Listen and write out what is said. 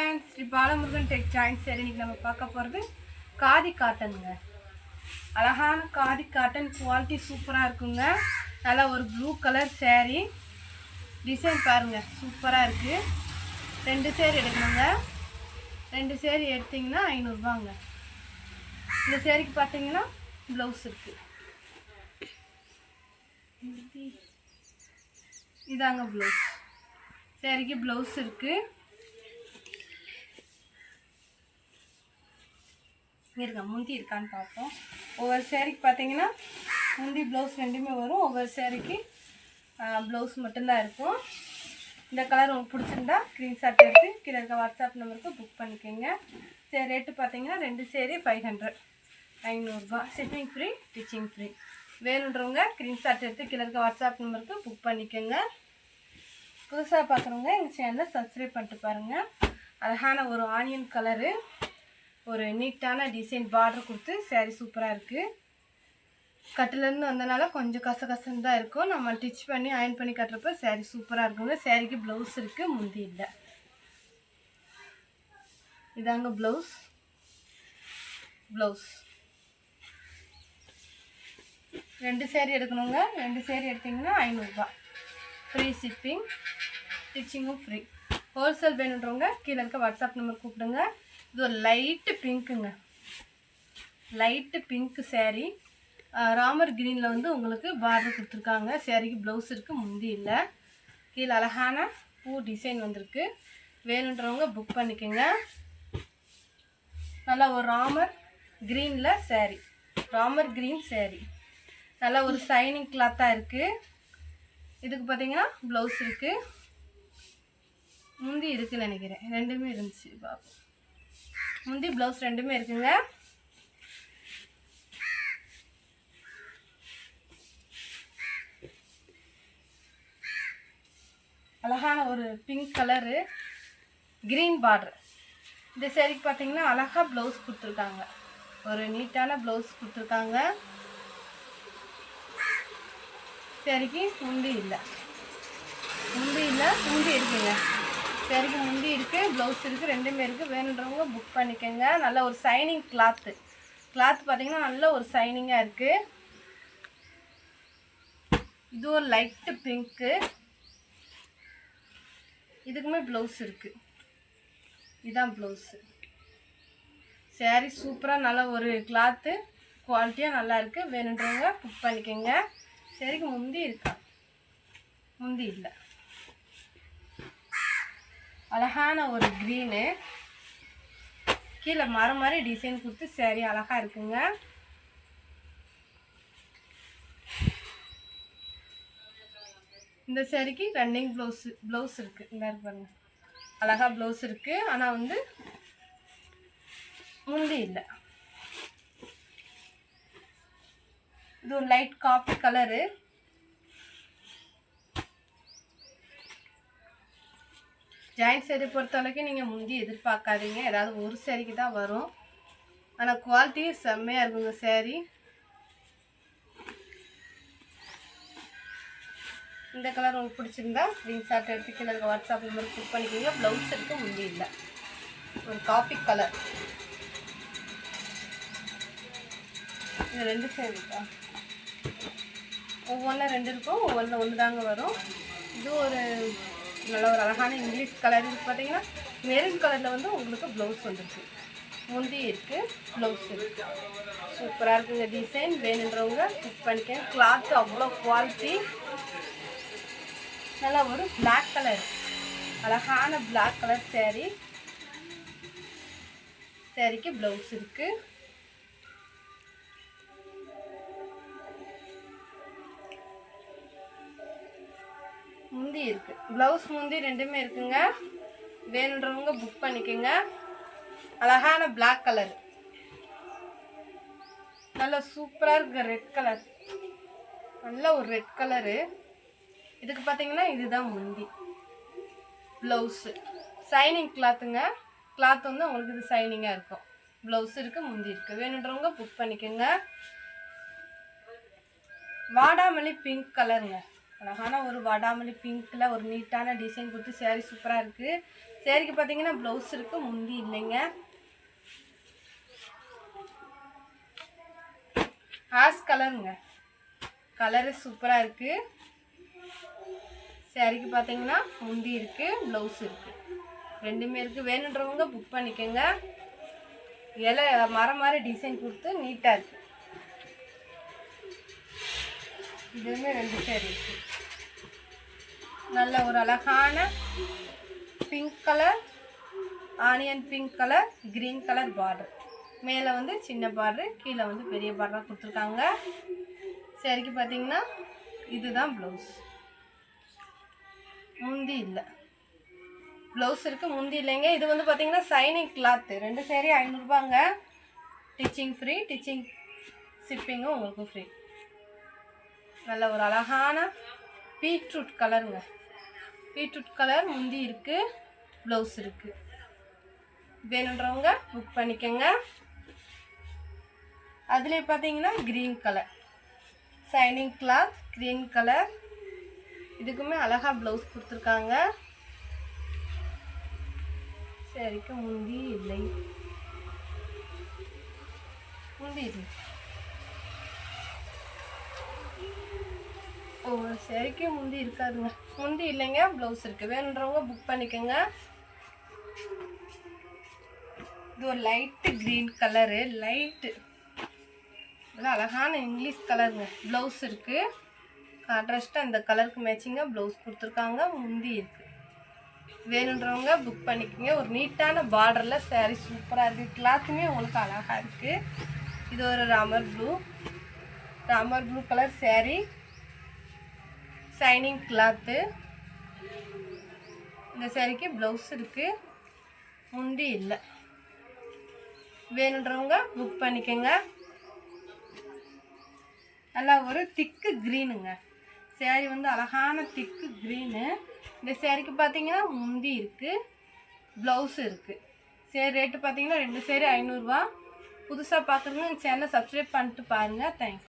friends, Sri Balamurugan tech joint சேரி இன்னைக்கு நம்ம பார்க்க போகிறது காதி காட்டனுங்க. அழகான காதி காட்டன், குவாலிட்டி சூப்பராக இருக்குங்க. நல்லா ஒரு ப்ளூ கலர் சேரீ, டிசைன் பாருங்கள் சூப்பராக இருக்குது. 2 சேரீ எடுக்கணுங்க. 2 சேரீ எடுத்திங்கன்னா 500 ரூபாங்க. இந்த சேரீக்கு பார்த்தீங்கன்னா ப்ளவுஸ் இருக்குது. இதாங்க ப்ளவுஸ். சேரீக்கு ப்ளவுஸ் இருக்குது. இருக்க முந்தி இருக்கான்னு பார்ப்போம். ஒவ்வொரு சேரீக்கு பார்த்தீங்கன்னா முந்தி ப்ளவுஸ் ரெண்டுமே வரும். ஒவ்வொரு சேரீக்கு ப்ளவுஸ் மட்டும்தான் இருக்கும். இந்த கலர் உங்களுக்கு பிடிச்சிருந்தா ஸ்க்ரீன்ஷாட் எடுத்து கீழே இருக்க வாட்ஸ்அப் நம்பருக்கு புக் பண்ணிக்கோங்க. சரி, ரேட்டு பார்த்தீங்கன்னா 2 sari 500 500 shipping free, stitching free. வேணுன்றவங்க ஸ்க்ரீன்ஷாட் எடுத்து கீழே இருக்க வாட்ஸ்அப் நம்பருக்கு புக் பண்ணிக்கோங்க. புதுசாக பார்க்குறவங்க எங்கள் சேனலை சப்ஸ்கிரைப் பண்ணிட்டு பாருங்கள். அழகான ஒரு ஆனியன் கலரு, ஒரு நீட்டான டிசைன் பார்டர் கொடுத்து சேரீ சூப்பராக இருக்குது. கட்டிலேருந்து வந்தனால கொஞ்சம் கசகசன்னு தான் இருக்கும். நம்ம டிச் பண்ணி அயன் பண்ணி கட்டுறப்ப சேரீ சூப்பராக இருக்குங்க. சேரீக்கு ப்ளவுஸ் இருக்குது, முந்தி இல்லை. இதாங்க ப்ளவுஸ். 2 சேரீ எடுக்கணுங்க. 2 சேரீ எடுத்திங்கன்னா 500 ரூபா. ஃப்ரீ ஷிப்பிங், ஸ்டிச்சிங்கும் ஃப்ரீ. ஹோல்சேல் வேணுன்றவங்க கீழே இருக்க வாட்ஸ்அப் நம்பர் கூப்பிடுங்க. இது ஒரு லைட்டு பிங்க்குங்க, லைட்டு பிங்க் சேரீ. ராமர் கிரீனில் வந்து உங்களுக்கு பார்டர் கொடுத்துருக்காங்க. சேரீக்கு ப்ளவுஸ் இருக்குது, முந்தி இல்லை. கீழே அழகான பூ டிசைன் வந்திருக்கு. வேணுன்றவங்க புக் பண்ணிக்கோங்க. நல்லா ஒரு ராமர் க்ரீனில் சேரீ, ராமர் க்ரீன் சேரீ. நல்லா ஒரு ஷைனிங் கிளாத்தாக இருக்குது. இதுக்கு பார்த்தீங்கன்னா ப்ளவுஸ் இருக்குது, முந்தி இருக்குதுன்னு நினைக்கிறேன். ரெண்டுமே இருந்துச்சு பாப்போம். முந்தி ப்ளவுஸ் ரெண்டுமே இருக்குங்க. அழகான ஒரு பிங்க் கலரு, கிரீன் பார்டர். இந்த சேரீக்கு பார்த்தீங்கன்னா அழகாக ப்ளவுஸ் கொடுத்துருக்காங்க. ஒரு நீட்டான ப்ளவுஸ் கொடுத்துருக்காங்க. சேரீக்கு முந்தி இல்லை, முந்தி இருக்குங்க. சேரீக்கு முந்தி இருக்குது, ப்ளவுஸ் இருக்குது, ரெண்டுமே இருக்குது. வேணுன்றவங்க புக் பண்ணிக்கோங்க. நல்ல ஒரு ஷைனிங் கிளாத்து பார்த்தீங்கன்னா நல்ல ஒரு ஷைனிங்காக இருக்குது. இது ஒரு லைட்டு பிங்க்கு. இதுக்குமே ப்ளவுஸ் இருக்குது. இதுதான் ப்ளவுஸு. சேரீ சூப்பராக நல்ல ஒரு கிளாத்து, குவாலிட்டியாக நல்லா இருக்குது. வேணுன்றவங்க புக் பண்ணிக்கோங்க. சேரீக்கு முந்தி இருக்கா, முந்தி இல்லை. அழகான ஒரு க்ரீனு, கீழே மரம் மாதிரி டிசைன் கொடுத்து சேரீ அழகாக இருக்குங்க. இந்த சேரீக்கு ரன்னிங் ப்ளவுஸ் இருக்குது. இந்த பாருங்க, அழகாக ப்ளவுஸ் இருக்குது. ஆனால் வந்து முந்தி இல்லை. இது ஒரு லைட் காப்பி கலரு. ஜாயிண்ட் சேரீ பொறுத்தளவுக்கு நீங்கள் முந்தி எதிர்பார்க்காதீங்க. ஏதாவது ஒரு சேரீக்கு தான் வரும். ஆனால் குவாலிட்டி செம்மையாக இருக்குங்க சேரீ. இந்த கலர் உங்களுக்கு பிடிச்சிருந்தா ஸ்க்ரீன்ஷாட் எடுத்து கீழே இருக்க வாட்ஸ்அப் நம்பருக்கு புக் பண்ணிக்கோங்க. ப்ளவுஸ் இருக்குது, முந்தி இல்லை. ஒரு காப்பி கலர். இது 2 சேரீக்கா, ஒவ்வொன்றில் 2 இருக்கும், ஒவ்வொன்றில் 1 தாங்க வரும். இது ஒரு நல்ல ஒரு அழகான இங்கிலீஷ் கலர். இது பார்த்தீங்கன்னா மெரூன் கலரில் வந்து உங்களுக்கு ப்ளவுஸ் வந்துருக்கு, முந்தி இருக்குது, ப்ளவுஸ் இருக்குது. சூப்பராக இருக்குங்க டிசைன். வேணுன்றவங்க புக் பண்ணிக்கேன். கிளாத்து அவ்வளோ குவாலிட்டி. நல்லா ஒரு பிளாக் கலர், அழகான பிளாக் கலர் சேரீ. சேரீக்கு ப்ளவுஸ் இருக்குது. முந்தி இருக்குது, ப்ளவுஸ் முந்தி ரெண்டுமே இருக்குங்க. வேணுன்றவங்க புக் பண்ணிக்கோங்க. அழகான பிளாக் கலர், நல்லா சூப்பராக இருக்குது. ரெட் கலர், நல்ல ஒரு ரெட் கலரு. இதுக்கு பார்த்தீங்கன்னா இதுதான் முந்தி. Blouse shining கிளாத்துங்க. கிளாத் வந்து உங்களுக்கு இது ஷைனிங்காக இருக்கும். ப்ளவுஸ் இருக்குது, முந்தி இருக்குது. வேணுன்றவங்க புக் பண்ணிக்கோங்க. வாடாமல்லி பிங்க் கலருங்க. அழகான ஒரு வாடாமல்லி பிங்க்கில் ஒரு நீட்டான டிசைன் கொடுத்து சேரீ சூப்பராக இருக்குது. சேரீக்கு பார்த்தீங்கன்னா ப்ளவுஸ் இருக்குது, முந்தி இல்லைங்க. ஆஷ் கலருங்க, கலரு சூப்பராக இருக்குது. சேரீக்கு பார்த்தீங்கன்னா முந்தி இருக்குது, ப்ளவுஸ் இருக்குது, ரெண்டுமே இருக்குது. வேணுன்றவங்க புக் பண்ணிக்கோங்க. இலை மரம் மாதிரி டிசைன் கொடுத்து நீட்டாக இருக்குது. இதுவுமே 2 சேரீ இருக்குது. நல்ல ஒரு அழகான pink colour, onion pink colour, green colour border. மேலே வந்து சின்ன பார்டர், கீழே வந்து பெரிய பார்டராக கொடுத்துருக்காங்க. சரிக்கு பார்த்தீங்கன்னா இதுதான் ப்ளவுஸ். முந்தி இல்லை, ப்ளவுஸ் இருக்குது, முந்தி இல்லைங்க. இது வந்து பார்த்தீங்கன்னா சைனிங் கிளாத்து. 2 சேரீ 500 ரூபாங்க. டிச்சிங் ஃப்ரீ, டிச்சிங் ஷிப்பிங்கும் உங்களுக்கு ஃப்ரீ. நல்ல ஒரு அழகான பீட்ரூட் கலருங்க, பீட்ரூட் கலர், முந்தி இருக்குது, ப்ளவுஸ் இருக்குது. வேணுன்றவங்க புக் பண்ணிக்கோங்க. அதுலேயே பார்த்தீங்கன்னா green colour, signing cloth, green colour. இதுக்குமே அழகாக ப்ளவுஸ் கொடுத்துருக்காங்க. சரிக்கு முந்தி இல்லை, முந்தி இல்லை. ஓ சரிக்கு முந்தி இருக்காதுங்க, முந்தி இல்லைங்க, ப்ளவுஸ் இருக்குது. வேணுன்றவங்க புக் பண்ணிக்கோங்க. இது ஒரு லைட்டு க்ரீன் கலரு, லைட்டு அழகான இங்கிலீஷ் கலருங்க. ப்ளவுஸ் இருக்குது, கான்ட்ராஸ்ட்டாக இந்த கலருக்கு மேட்சிங்காக ப்ளவுஸ் கொடுத்துருக்காங்க, முந்தி இருக்குது. வேணுன்றவங்க புக் பண்ணிக்கோங்க. ஒரு நீட்டான பார்டரில் சேரீ சூப்பராக இருக்குது. கிளாத்துமே உங்களுக்கு அழகாக இருக்குது. இது ஒரு Ramar blue colour sari, shining cloth. இந்த சேரீக்கு ப்ளவுஸ் இருக்குது, முந்தி இல்லை. வேணுன்றவங்க புக் பண்ணிக்கோங்க. நல்லா ஒரு திக்கு க்ரீனுங்க சேரீ, வந்து அழகான திக்கு க்ரீனு. இந்த சேரீக்கு பார்த்தீங்கன்னா முந்தி இருக்குது, ப்ளவுஸ் இருக்குது. சரி ரேட்டு பார்த்தீங்கன்னா 2 சேரீ 500 ரூபா. புதுசாக பார்க்குறவங்க சேனலை சப்ஸ்கிரைப் பண்ணிட்டு பாருங்கள். தேங்க்ஸ்.